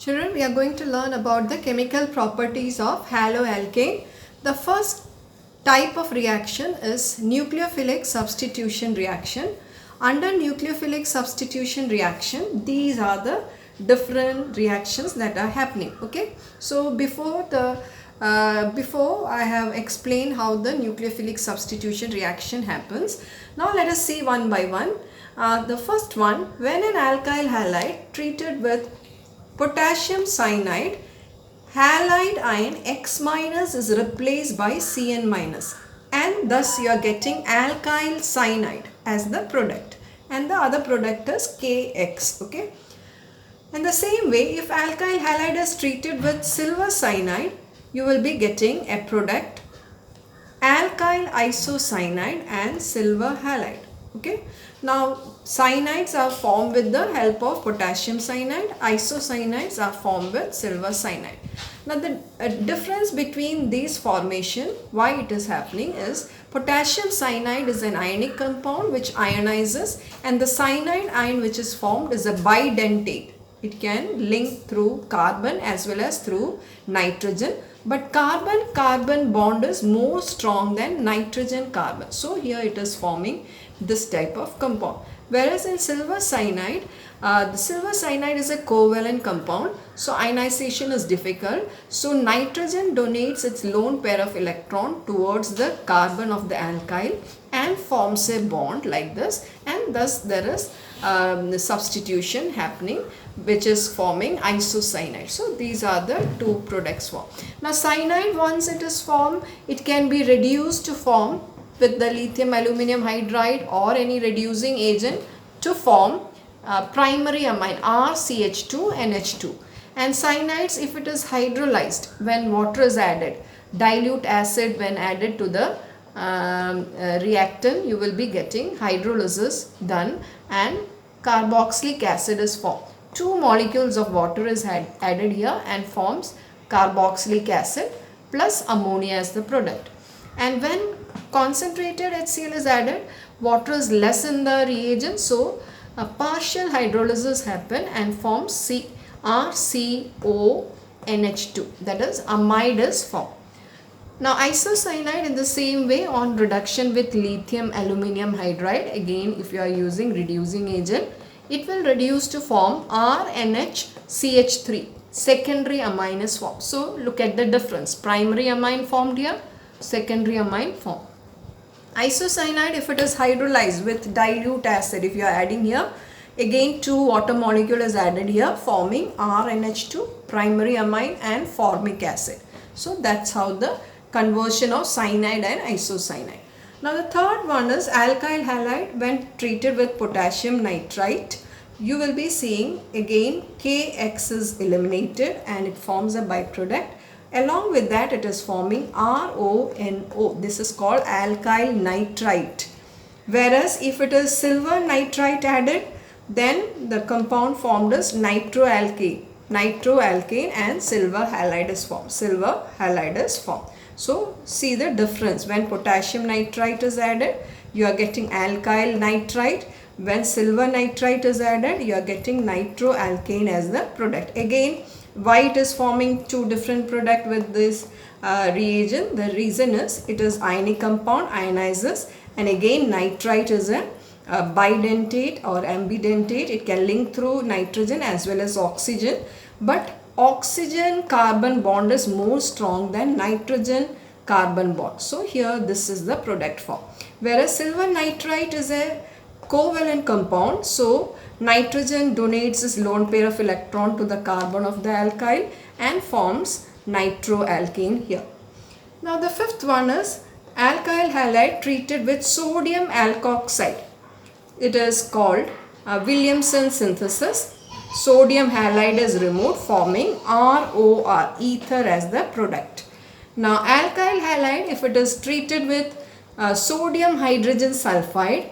Children, we are going to learn about the chemical properties of haloalkane. The first type of reaction is nucleophilic substitution reaction. Under nucleophilic substitution reaction, these are the different reactions that are happening. Okay, so before I have explained how the nucleophilic substitution reaction happens. Now let us see one by one. The first one, when an alkyl halide treated with potassium cyanide, halide ion X minus is replaced by Cn minus, and thus you are getting alkyl cyanide as the product, and the other product is Kx. Okay. And the same way, if alkyl halide is treated with silver cyanide, you will be getting a product alkyl isocyanide and silver halide. Okay. Now cyanides are formed with the help of potassium cyanide. Isocyanides are formed with silver cyanide. Now the difference between these formation, why it is happening is potassium cyanide is an ionic compound which ionizes, and the cyanide ion which is formed is a bidentate. It can link through carbon as well as through nitrogen, but carbon-carbon bond is more strong than nitrogen-carbon. So here it is forming this type of compound. Whereas in silver cyanide, the silver cyanide is a covalent compound, so ionization is difficult. So nitrogen donates its lone pair of electron towards the carbon of the alkyl and forms a bond like this, and thus there is the substitution happening, which is forming isocyanide. So these are the two products formed. Now cyanide, once it is formed, it can be reduced to form with the lithium aluminum hydride or any reducing agent to form primary amine RCH2 NH2. And cyanides, if it is hydrolyzed when water is added, dilute acid when added to the reactant, you will be getting hydrolysis done and carboxylic acid is formed. Two molecules of water is added here and forms carboxylic acid plus ammonia as the product. And when concentrated HCl is added, water is less in the reagent, so a partial hydrolysis happen and forms RCONH2, that is amide is formed. Now isocyanide, in the same way, on reduction with lithium aluminum hydride, again if you are using reducing agent, it will reduce to form RNHCH3, secondary amine is formed. So look at the difference, primary amine formed here, secondary amine formed. Isocyanide, if it is hydrolyzed with dilute acid, if you are adding here, again two water molecule is added here forming RNH2, primary amine and formic acid. So that's how the conversion of cyanide and isocyanide. Now the third one is alkyl halide. When treated with potassium nitrite, you will be seeing again Kx is eliminated and it forms a byproduct. Along with that, it is forming RONO. This is called alkyl nitrite. Whereas if it is silver nitrite added, then the compound formed is nitroalkane. Nitroalkane and silver halide is formed. Silver halide is formed. So see the difference. When potassium nitrite is added, you are getting alkyl nitrite. When silver nitrite is added, you are getting nitroalkane as the product. Again, why it is forming two different product with this reagent? The reason is it is ionic compound, ionizes, and again nitrite is a bidentate or ambidentate. It can link through nitrogen as well as oxygen, but oxygen carbon bond is more strong than nitrogen carbon bond. So here this is the product form. Whereas silver nitrite is a covalent compound, so nitrogen donates its lone pair of electron to the carbon of the alkyl and forms nitroalkane here. Now the fifth one is alkyl halide treated with sodium alkoxide. It is called Williamson synthesis. Sodium halide is removed forming ROR, ether, as the product. Now alkyl halide, if it is treated with sodium hydrogen sulfide,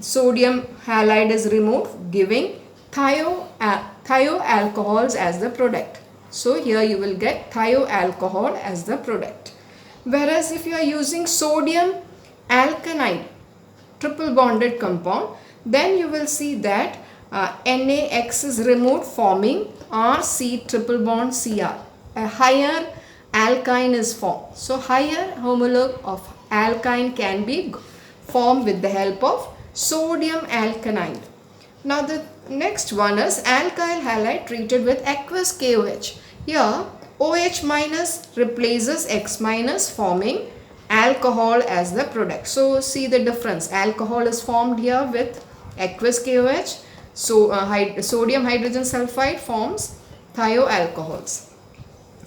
sodium halide is removed giving thioalcohols as the product. So here you will get thioalcohol as the product. Whereas if you are using sodium alkanide, triple bonded compound, then you will see that NaX is removed, forming RC triple bond Cr. A higher alkyne is formed. So higher homologue of alkyne can be formed with the help of sodium alkanide. Now the next one is alkyl halide treated with aqueous KOH. Here OH minus replaces X minus, forming alcohol as the product. So see the difference. Alcohol is formed here with aqueous KOH. So sodium hydrogen sulfide forms thioalcohols.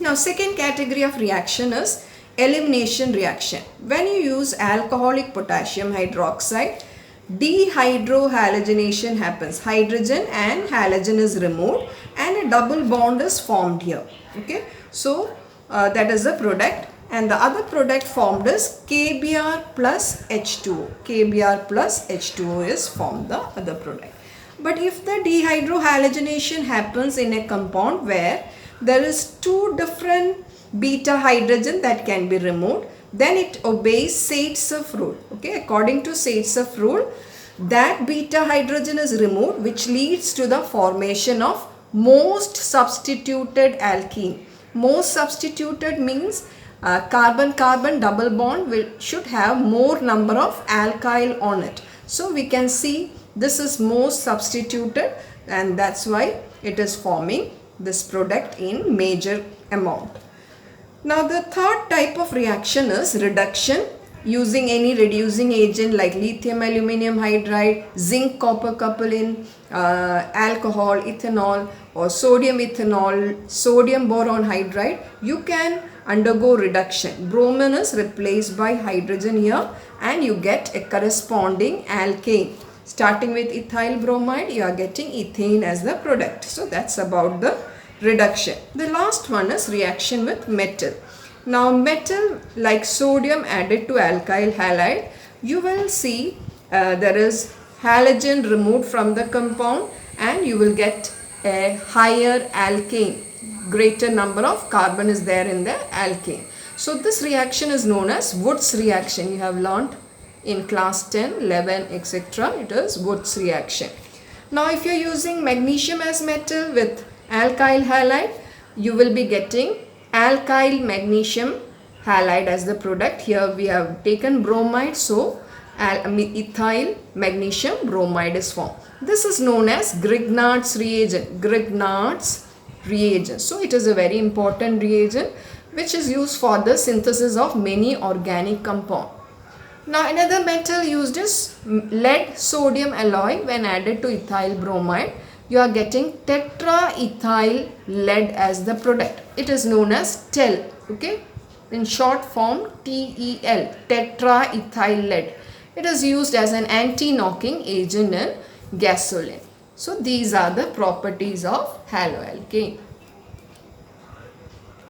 Now second category of reaction is elimination reaction. When you use alcoholic potassium hydroxide, dehydrohalogenation happens. Hydrogen and halogen is removed and a double bond is formed here. Okay, so that is the product, and the other product formed is KBr plus H2O. KBr plus H2O is formed, the other product. But if the dehydrohalogenation happens in a compound where there is two different beta hydrogen that can be removed, then it obeys Zaitsev rule. Okay, according to Zaitsev rule, that beta hydrogen is removed, which leads to the formation of most substituted alkene. Most substituted means carbon-carbon double bond should have more number of alkyl on it. So we can see this is most substituted, and that's why it is forming this product in major amount. Now the third type of reaction is reduction using any reducing agent like lithium aluminum hydride, zinc copper coupling, alcohol, ethanol, or sodium ethanol, sodium boron hydride. You can undergo reduction. Bromine is replaced by hydrogen here and you get a corresponding alkane. Starting with ethyl bromide, you are getting ethane as the product. So that's about the reduction. The last one is reaction with metal. Now metal like sodium added to alkyl halide, you will see there is halogen removed from the compound and you will get a higher alkane. Greater number of carbon is there in the alkane. So this reaction is known as Woods reaction. You have learnt in class 10, 11, etc. It is Woods reaction. Now if you are using magnesium as metal with alkyl halide, you will be getting alkyl magnesium halide as the product. Here we have taken bromide, so ethyl magnesium bromide is formed. This is known as Grignard's reagent. Grignard's reagent. So it is a very important reagent which is used for the synthesis of many organic compounds. Now another metal used is lead sodium alloy. When added to ethyl bromide, you are getting tetraethyl lead as the product. It is known as TEL. Okay, in short form TEL, tetraethyl lead. It is used as an anti-knocking agent in gasoline. So these are the properties of haloalkane.